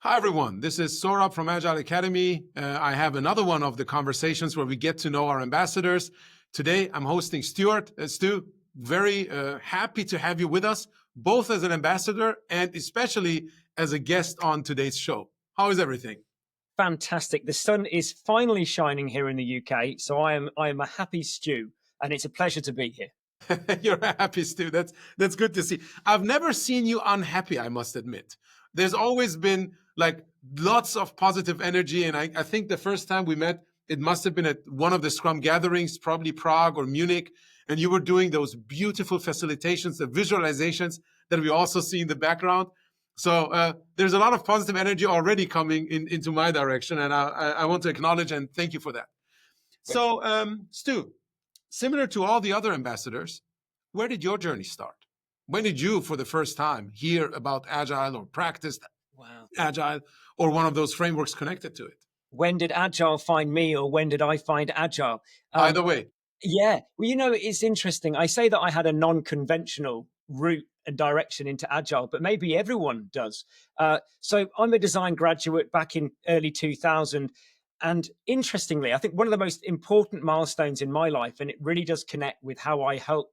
Hi, everyone. This is Sohrab from Agile Academy. I have another one of the conversations where we get to know our ambassadors. Today, I'm hosting Stewart. Stu, very happy to have you with us, both as an ambassador and especially as a guest on today's show. How is everything? Fantastic. The sun is finally shining here in the UK, so I am a happy Stew, and it's a pleasure to be here. You're happy, Stu. That's good to see. I've never seen you unhappy, I must admit. There's always been like lots of positive energy. And I think the first time we met, it must have been at one of the Scrum gatherings, probably Prague or Munich. And you were doing those beautiful facilitations, the visualizations that we also see in the background. So there's a lot of positive energy already coming into my direction. And I want to acknowledge and thank you for that. So, Stu, similar to all the other ambassadors, where did your journey start? When did you, for the first time, hear about Agile or practice Agile or one of those frameworks connected to it? When did Agile find me, or when did I find Agile? Either way. Yeah. Well, it's interesting. I say that I had a non-conventional route and direction into Agile, but maybe everyone does. So I'm a design graduate back in early 2000. And interestingly, I think one of the most important milestones in my life, and it really does connect with how I hope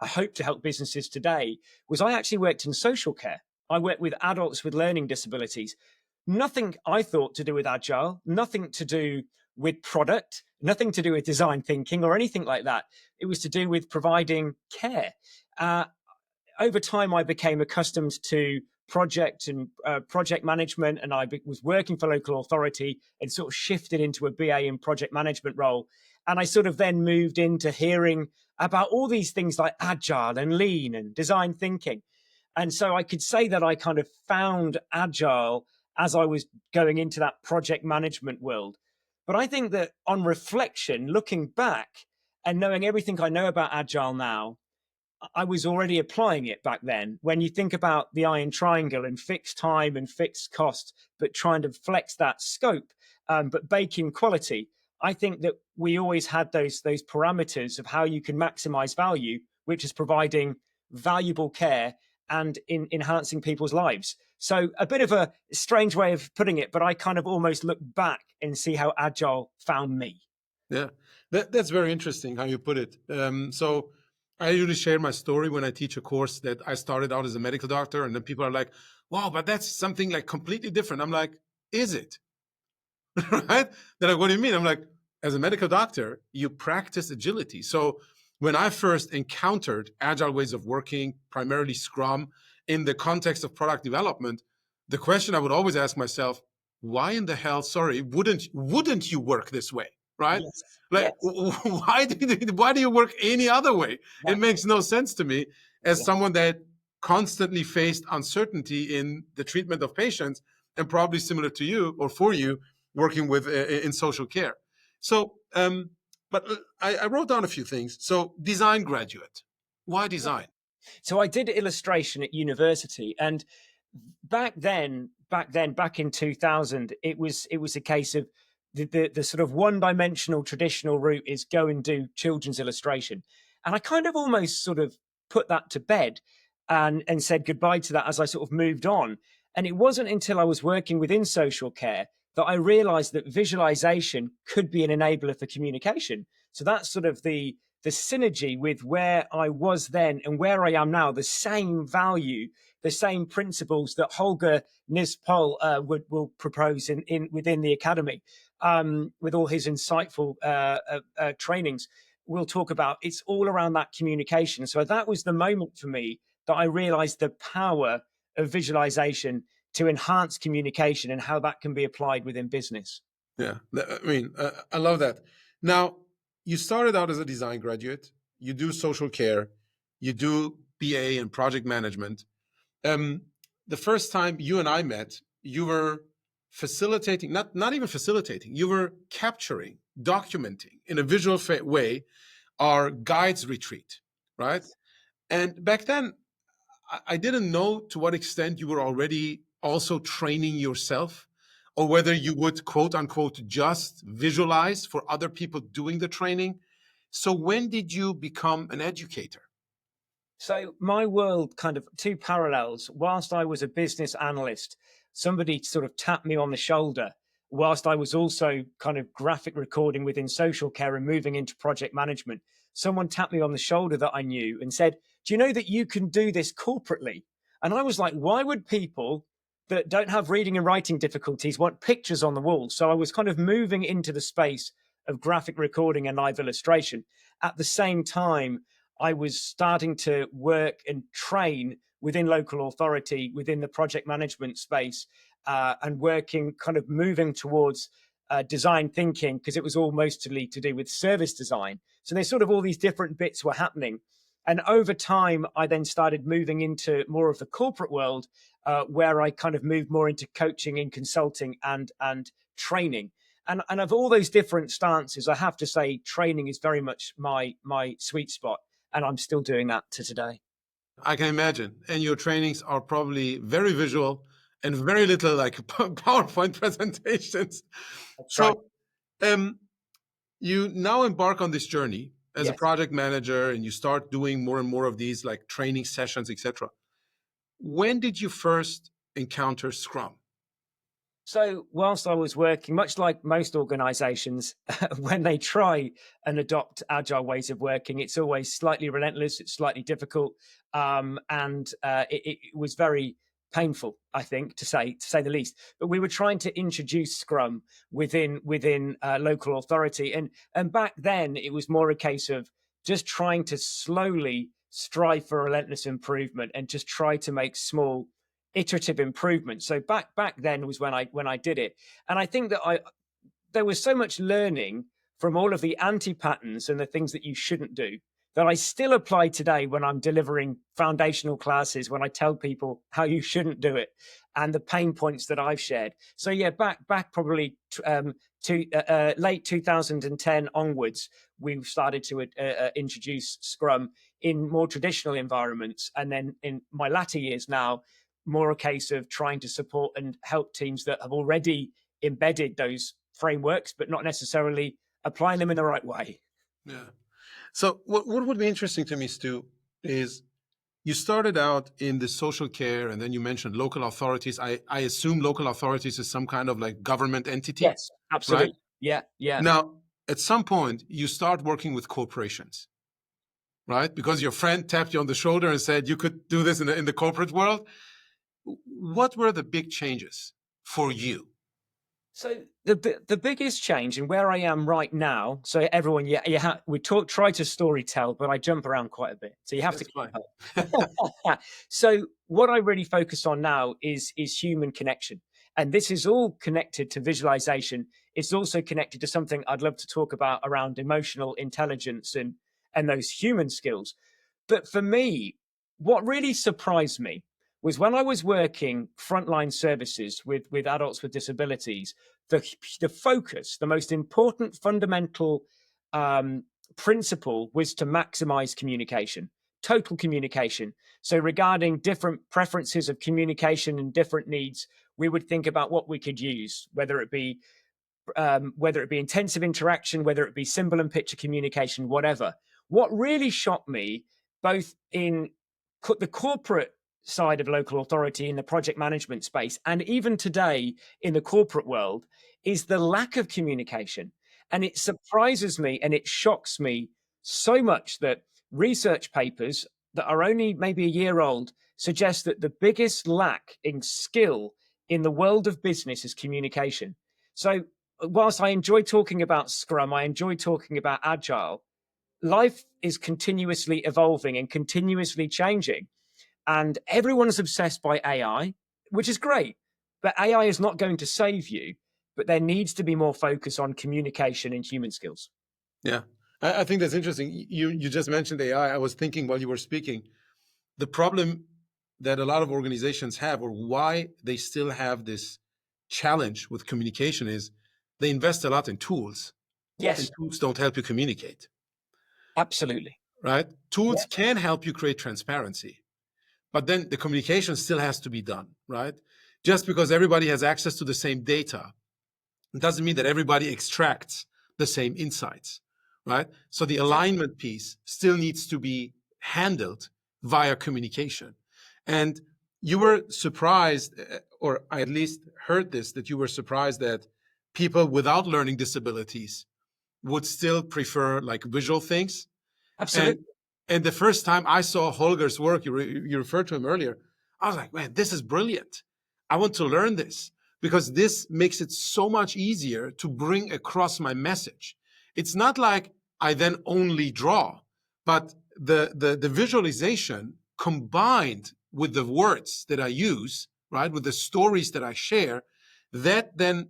to help businesses today, was I actually worked in social care. I worked with adults with learning disabilities. Nothing I thought to do with Agile, nothing to do with product, nothing to do with design thinking or anything like that. It was to do with providing care. Over time, I became accustomed to project management, and I was working for local authority and sort of shifted into a BA in project management role. And I sort of then moved into hearing about all these things like Agile and lean and design thinking. And so I could say that I kind of found Agile as I was going into that project management world. But I think that on reflection, looking back and knowing everything I know about Agile now, I was already applying it back then. When you think about the iron triangle and fixed time and fixed cost, but trying to flex that scope, but bake in quality, I think that we always had those parameters of how you can maximize value, which is providing valuable care and enhancing people's lives. So a bit of a strange way of putting it, but I kind of almost look back and see how Agile found me. Yeah, that's very interesting how you put it. So I usually share my story when I teach a course that I started out as a medical doctor, and then people are like, wow, but that's something like completely different. I'm like, is it? Right? They're like, what do you mean? I'm like, as a medical doctor, you practice agility. So when I first encountered agile ways of working, primarily Scrum, in the context of product development, the question I would always ask myself, why in the hell, sorry, wouldn't you work this way? Right? Yes. Like, Yes. why do you work any other way? It Exactly. makes no sense to me as Yeah. someone that constantly faced uncertainty in the treatment of patients, and probably similar to you or for you, working with in social care. So, but I wrote down a few things. So, design graduate. Why design? So I did illustration at university, and back in 2000, it was a case of the sort of one-dimensional traditional route is go and do children's illustration, and I kind of almost sort of put that to bed and said goodbye to that as I sort of moved on. And it wasn't until I was working within social care that I realized that visualization could be an enabler for communication. So that's sort of the synergy with where I was then and where I am now, the same value, the same principles that Holger Nispol will propose within the academy, with all his insightful trainings. We'll talk about it's all around that communication. So that was the moment for me that I realized the power of visualization to enhance communication and how that can be applied within business. Yeah, I mean, I love that. Now, you started out as a design graduate. You do social care. You do BA and project management. Um, the first time you and I met, you were facilitating, not even facilitating, you were capturing, documenting in a visual way our guides retreat, right? And back then, I didn't know to what extent you were already also training yourself, or whether you would quote unquote just visualize for other people doing the training. So when did you become an educator? So my world kind of two parallels. Whilst I was a business analyst, somebody sort of tapped me on the shoulder. Whilst I was also kind of graphic recording within social care and moving into project management, someone tapped me on the shoulder that I knew and said, "Do you know that you can do this corporately?" And I was like, "Why would people that don't have reading and writing difficulties want pictures on the wall?" So I was kind of moving into the space of graphic recording and live illustration. At the same time, I was starting to work and train within local authority, within the project management space, and working, kind of moving towards design thinking, because it was all mostly to do with service design. So there's sort of all these different bits were happening. And over time, I then started moving into more of the corporate world, where I kind of moved more into coaching and consulting and training. And of all those different stances, I have to say, training is very much my sweet spot, and I'm still doing that to today. I can imagine. And your trainings are probably very visual and very little like PowerPoint presentations. That's right. So um, you now embark on this journey as a Yes. project manager, and you start doing more and more of these like training sessions, etc. When did you first encounter Scrum? So, whilst I was working, much like most organizations, when they try and adopt agile ways of working, it's always slightly relentless, it's slightly difficult, and it was very painful, I think, to say the least. But we were trying to introduce Scrum within local authority, and back then it was more a case of just trying to slowly strive for relentless improvement and just try to make small iterative improvement. So back then was when I did it, and I think that I there was so much learning from all of the anti patterns and the things that you shouldn't do that I still apply today when I'm delivering foundational classes, when I tell people how you shouldn't do it and the pain points that I've shared. So yeah, back probably to late 2010 onwards, we started to introduce Scrum in more traditional environments, and then in my latter years now, more a case of trying to support and help teams that have already embedded those frameworks, but not necessarily applying them in the right way. Yeah. So what would be interesting to me, Stu, is you started out in the social care, and then you mentioned local authorities. I assume local authorities is some kind of like government entity, Yes, right? absolutely. Yeah, yeah. Now, at some point, you start working with corporations, right? Because your friend tapped you on the shoulder and said you could do this in the corporate world. What were the big changes for you? So the biggest change and where I am right now. So everyone, yeah, we try to story tell, but I jump around quite a bit. So you have to That's fine. keep up. So what I really focus on now is human connection, and this is all connected to visualization. It's also connected to something I'd love to talk about around emotional intelligence and those human skills. But for me, what really surprised me was when I was working frontline services with adults with disabilities, the focus, the most important fundamental um, principle was to maximize communication, total communication. So regarding different preferences of communication and different needs, we would think about what we could use, whether it be intensive interaction, whether it be symbol and picture communication, whatever. What really shocked me, both in the corporate side of local authority in the project management space, and even today in the corporate world, is the lack of communication. And it surprises me and it shocks me so much that research papers that are only maybe a year old suggest that the biggest lack in skill in the world of business is communication. So whilst I enjoy talking about Scrum, I enjoy talking about Agile, life is continuously evolving and continuously changing. And everyone's obsessed by AI, which is great. But AI is not going to save you. But there needs to be more focus on communication and human skills. Yeah, I think that's interesting. You just mentioned AI. I was thinking while you were speaking, the problem that a lot of organizations have, or why they still have this challenge with communication, is they invest a lot in tools, and Yes, tools don't help you communicate, absolutely. right? Tools Yeah. can help you create transparency, but then the communication still has to be done, right? Just because everybody has access to the same data doesn't mean that everybody extracts the same insights, right? So the Exactly. alignment piece still needs to be handled via communication. And you were surprised, or I at least heard this, that you were surprised that people without learning disabilities would still prefer like visual things. Absolutely. And the first time I saw Holger's work, you referred to him earlier, I was like, man, this is brilliant. I want to learn this because this makes it so much easier to bring across my message. It's not like I then only draw, but the visualization combined with the words that I use, right, with the stories that I share, that then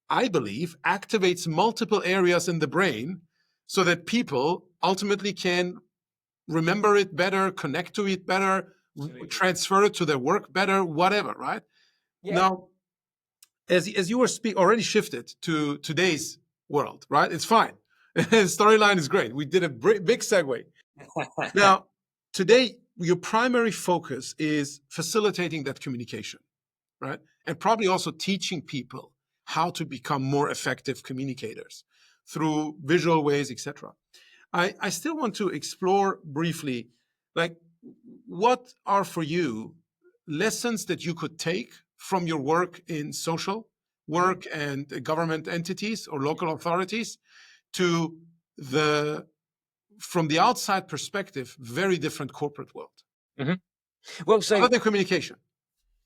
I believe activates multiple areas in the brain so that people ultimately can remember it better, connect to it better, Absolutely. transfer it to their work better, whatever, right? Yeah. Now, as you were already shifted to today's world, right? It's fine. Storyline is great. We did a big segue. Now, today, your primary focus is facilitating that communication, right? And probably also teaching people how to become more effective communicators through visual ways, etc. I still want to explore briefly, like, what are for you lessons that you could take from your work in social work and government entities or local authorities to the, from the outside perspective, very different corporate world, Mhm. Well, other so than communication?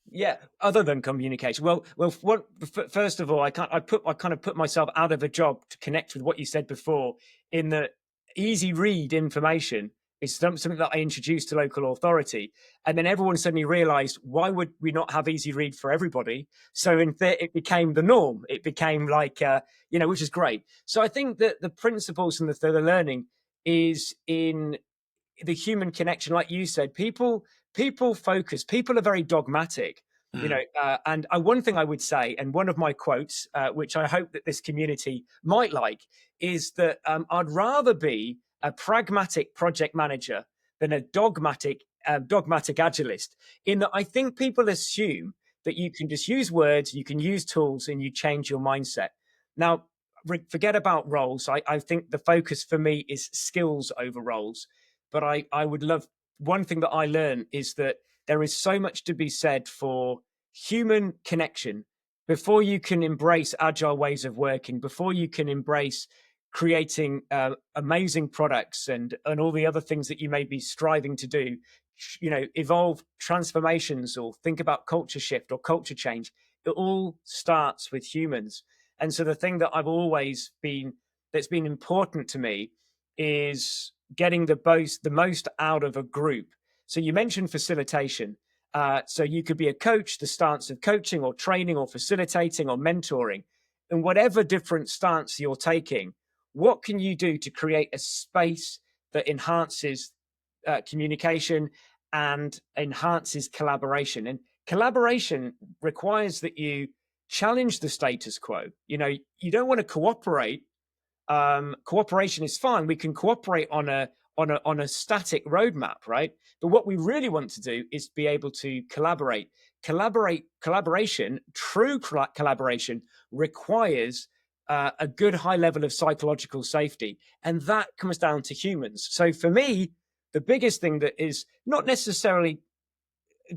yeah, other than communication. Well, first of all, I kind of put myself out of a job to connect with what you said before. In the easy read information is something that I introduced to local authority, and then everyone suddenly realised, why would we not have easy read for everybody? So it became the norm. It became like which is great. So I think that the principles and the learning is in the human connection, like you said. People focus. People are very dogmatic, Mm. and one thing I would say, and one of my quotes, which I hope that this community might like, is that I'd rather be a pragmatic project manager than a dogmatic agilist. In that, I think people assume that you can just use words, you can use tools, and you change your mindset. Now, forget about roles. I think the focus for me is skills over roles. But I would love, one thing that I learned is that there is so much to be said for human connection. Before you can embrace agile ways of working, before you can embrace creating amazing products and all the other things that you may be striving to do, evolve transformations or think about culture shift or culture change, it all starts with humans. And so the thing that I've always been, that's been important to me, is getting the most out of a group. So you mentioned facilitation. So you could be a coach, the stance of coaching or training or facilitating or mentoring. And whatever different stance you're taking, what can you do to create a space that enhances communication and enhances collaboration? And collaboration requires that you challenge the status quo. You don't want to cooperate. Cooperation is fine. We can cooperate on a static roadmap, right? But what we really want to do is be able to collaborate. Collaboration, true collaboration, requires a good high level of psychological safety, and that comes down to humans. So for me, the biggest thing that is not necessarily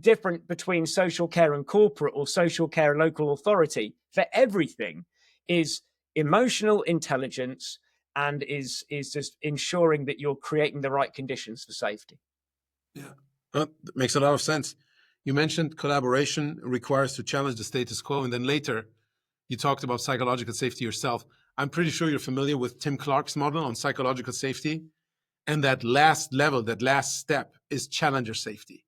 different between social care and corporate or social care and local authority for everything is emotional intelligence, and is just ensuring that you're creating the right conditions for safety. Yeah, that makes a lot of sense. You mentioned collaboration requires to challenge the status quo, and then later you talked about psychological safety yourself. I'm pretty sure you're familiar with Tim Clark's model on psychological safety. And that last level, that last step is challenger safety,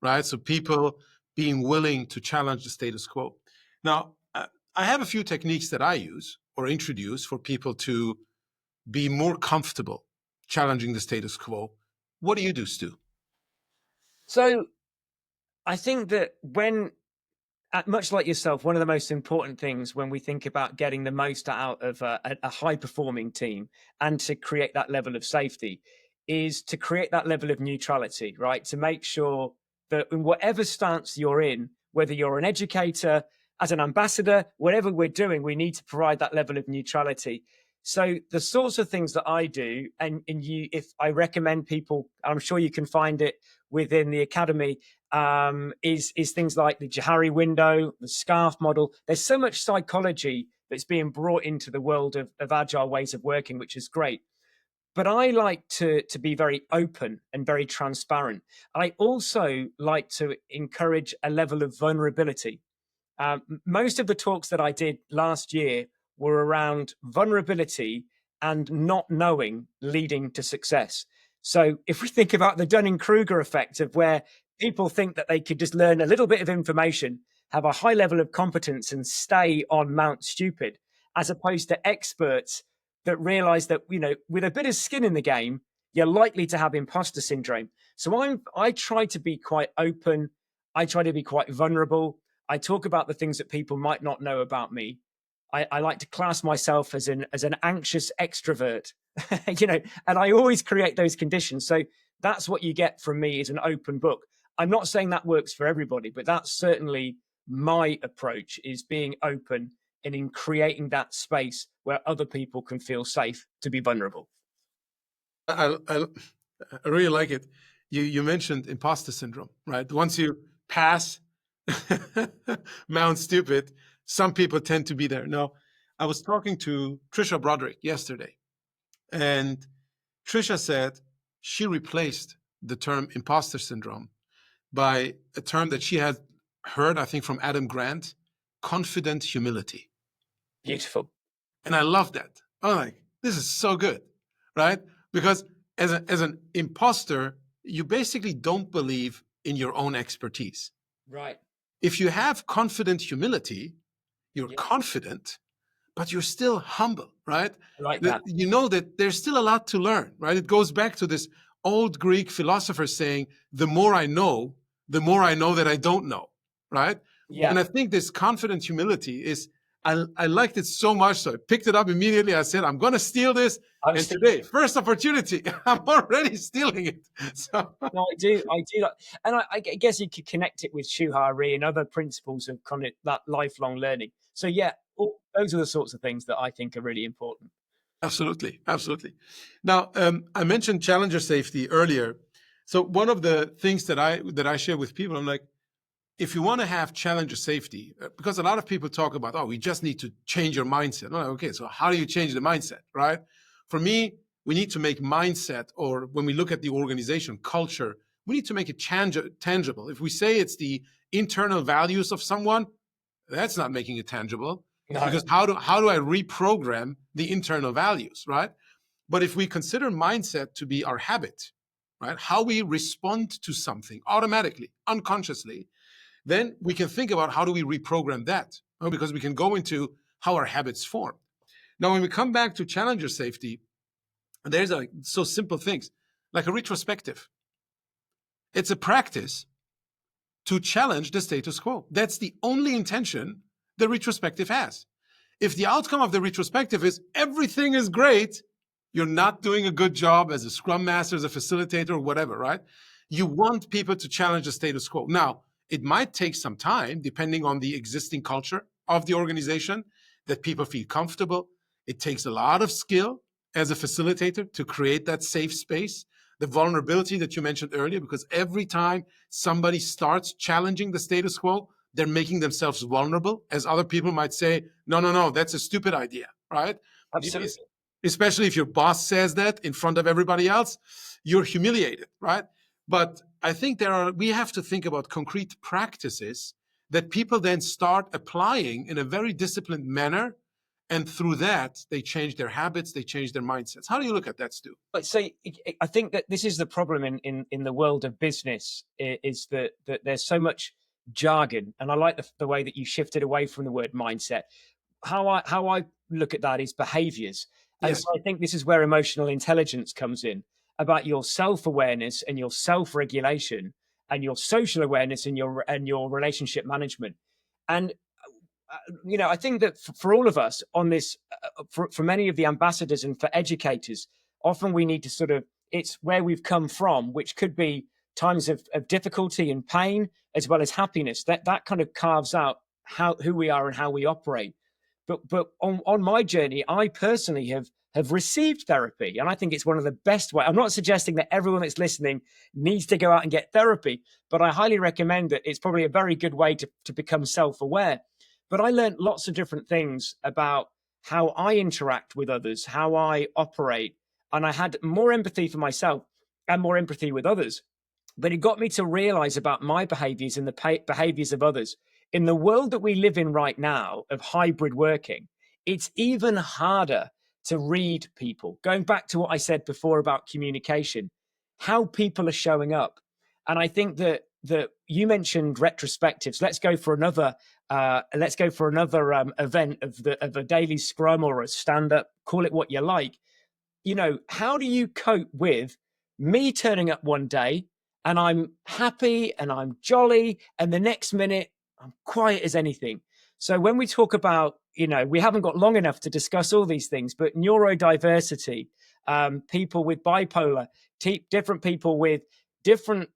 right? So people being willing to challenge the status quo. Now, I have a few techniques that I use or introduce for people to be more comfortable challenging the status quo. What do you do, Stu? So I think that much like yourself, one of the most important things when we think about getting the most out of a high performing team and to create that level of safety is to create that level of neutrality, right? To make sure that in whatever stance you're in, whether you're an educator, as an ambassador, whatever we're doing, we need to provide that level of neutrality. So the sorts of things that I do, and if I recommend people, I'm sure you can find it within the academy, is things like the Johari window, the scarf model. There's so much psychology that's being brought into the world of agile ways of working, which is great. But I like to be very open and very transparent. I also like to encourage a level of vulnerability. Most of the talks that I did last year were around vulnerability and not knowing leading to success. So if we think about the Dunning-Kruger effect of where people think that they could just learn a little bit of information, have a high level of competence and stay on Mount Stupid, as opposed to experts that realize that, with a bit of skin in the game, you're likely to have imposter syndrome. So I try to be quite open. I try to be quite vulnerable. I talk about the things that people might not know about me. I like to class myself as an anxious extrovert, and I always create those conditions. So that's what you get from me, is an open book. I'm not saying that works for everybody, but that's certainly my approach, is being open and in creating that space where other people can feel safe to be vulnerable. I really like it. You mentioned imposter syndrome, right? Once you pass Mount Stupid, some people tend to be there. No, I was talking to Trisha Broderick yesterday, and Trisha said she replaced the term imposter syndrome by a term that she had heard, I think, from Adam Grant, confident humility. Beautiful. And I love that. I'm like, this is so good, right? Because as an imposter, you basically don't believe in your own expertise. Right. If you have confident humility, you're confident, but you're still humble, right? I like that. You know that there's still a lot to learn, right? It goes back to this old Greek philosopher saying, the more I know that I don't know, right? Yeah. And I think this confident humility is, I liked it so much, so I picked it up immediately. I said, I'm going to steal this. And today, first opportunity, I'm already stealing it. So. No, I do. And I guess you could connect it with Shuhari and other principles of kind of that lifelong learning. So yeah, those are the sorts of things that I think are really important. Absolutely, absolutely. Now, I mentioned challenger safety earlier. So one of the things that I share with people, I'm like, if you want to have challenger safety, because a lot of people talk about, oh, we just need to change your mindset. Oh, okay, so how do you change the mindset, right? For me, we need to make mindset, or when we look at the organization culture, we need to make it tangible. If we say it's the internal values of someone, that's not making it tangible. No. Because how do I reprogram the internal values, right? But if we consider mindset to be our habit, right, how we respond to something automatically, unconsciously, then we can think about how do we reprogram that, because we can go into how our habits form. Now, when we come back to challenger safety, there's so simple things like a retrospective. It's a practice to challenge the status quo. That's the only intention the retrospective has. If the outcome of the retrospective is everything is great, you're not doing a good job as a scrum master, as a facilitator, or whatever, right? You want people to challenge the status quo. Now, it might take some time, depending on the existing culture of the organization, that people feel comfortable. It takes a lot of skill as a facilitator to create that safe space. The vulnerability that you mentioned earlier, because every time somebody starts challenging the status quo, they're making themselves vulnerable, as other people might say, no, that's a stupid idea, right? Absolutely. Especially if your boss says that in front of everybody else, you're humiliated, right? But I think we have to think about concrete practices that people then start applying in a very disciplined manner. And through that, they change their habits, they change their mindsets. How do you look at that, Stu? So I think that this is the problem in the world of business, is that there's so much jargon. And I like the way that you shifted away from the word mindset. How I look at that is behaviors. And so I think this is where emotional intelligence comes in, about your self-awareness and your self-regulation and your social awareness and your relationship management. And I think that for all of us on this, for many of the ambassadors and for educators, often we need to it's where we've come from, which could be times of difficulty and pain, as well as happiness. That kind of carves out who we are and how we operate. But on my journey, I personally have received therapy, and I think it's one of the best ways. I'm not suggesting that everyone that's listening needs to go out and get therapy, but I highly recommend it. It's probably a very good way to become self-aware. But I learned lots of different things about how I interact with others, how I operate, and I had more empathy for myself and more empathy with others. But it got me to realize about my behaviors and the behaviors of others. In the world that we live in right now of hybrid working, it's even harder to read people. Going back to what I said before about communication, how people are showing up. And I think that you mentioned retrospectives. Let's go for another event of a daily scrum or a stand-up, call it what you like. How do you cope with me turning up one day and I'm happy and I'm jolly, and the next minute I'm quiet as anything? So when we talk about, we haven't got long enough to discuss all these things, but neurodiversity, people with bipolar, different people with different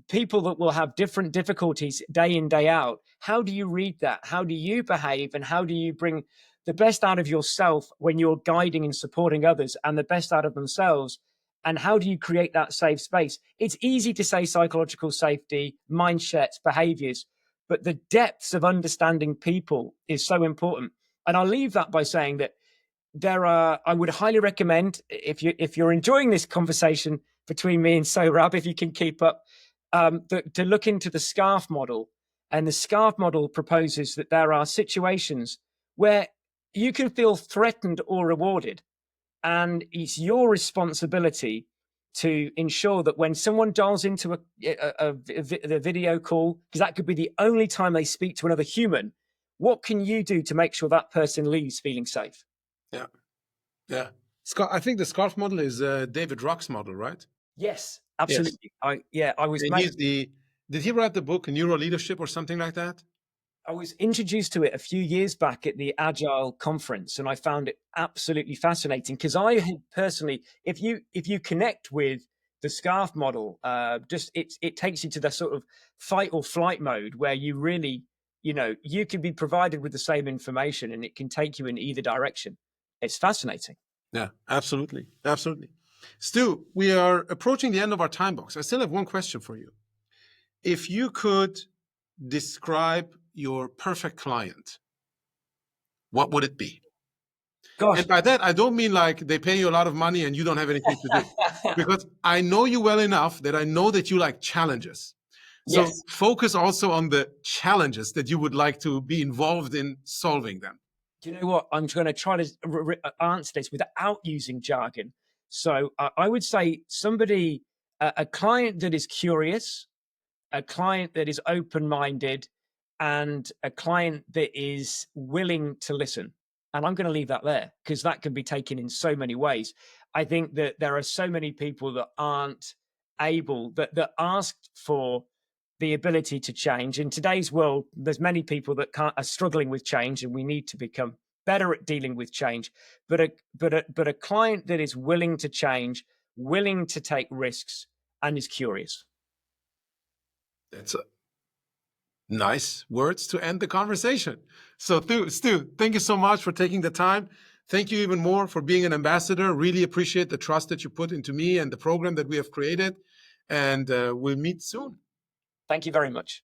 people that will have different difficulties day in, day out. How do you read that? How do you behave? And how do you bring the best out of yourself when you're guiding and supporting others, and the best out of themselves? And how do you create that safe space? It's easy to say psychological safety, mindsets, behaviors, but the depths of understanding people is so important. And I'll leave that by saying that I would highly recommend, if you're enjoying this conversation between me and Sohrab, if you can keep up, to look into the SCARF model. And the SCARF model proposes that there are situations where you can feel threatened or rewarded. And it's your responsibility to ensure that when someone dials into a video call, because that could be the only time they speak to another human, what can you do to make sure that person leaves feeling safe? Yeah. Yeah. I think the SCARF model is David Rock's model, right? Yes, absolutely. Yes. Did he write the book Neuro Leadership or something like that? I was introduced to it a few years back at the Agile conference, and I found it absolutely fascinating because I personally, if you connect with the SCARF model, it takes you to the sort of fight or flight mode where you really, you can be provided with the same information and it can take you in either direction. It's fascinating. Yeah, absolutely. Absolutely. Stu, we are approaching the end of our time box. I still have one question for you. If you could describe your perfect client, what would it be? Gosh. And by that, I don't mean like they pay you a lot of money and you don't have anything to do. Because I know you well enough that I know that you like challenges. So Yes. focus also on the challenges that you would like to be involved in solving them. Do you know what? I'm going to try to answer this without using jargon. So I would say a client that is curious, a client that is open-minded, and a client that is willing to listen. And I'm going to leave that there because that can be taken in so many ways. I think that there are so many people that aren't able, that ask for the ability to change. In today's world, there's many people that are struggling with change, and we need to become better at dealing with change. But a client that is willing to change, willing to take risks, and is curious. That's nice words to end the conversation. So Stu, thank you so much for taking the time. Thank you even more for being an ambassador. Really appreciate the trust that you put into me and the program that we have created. And we'll meet soon. Thank you very much.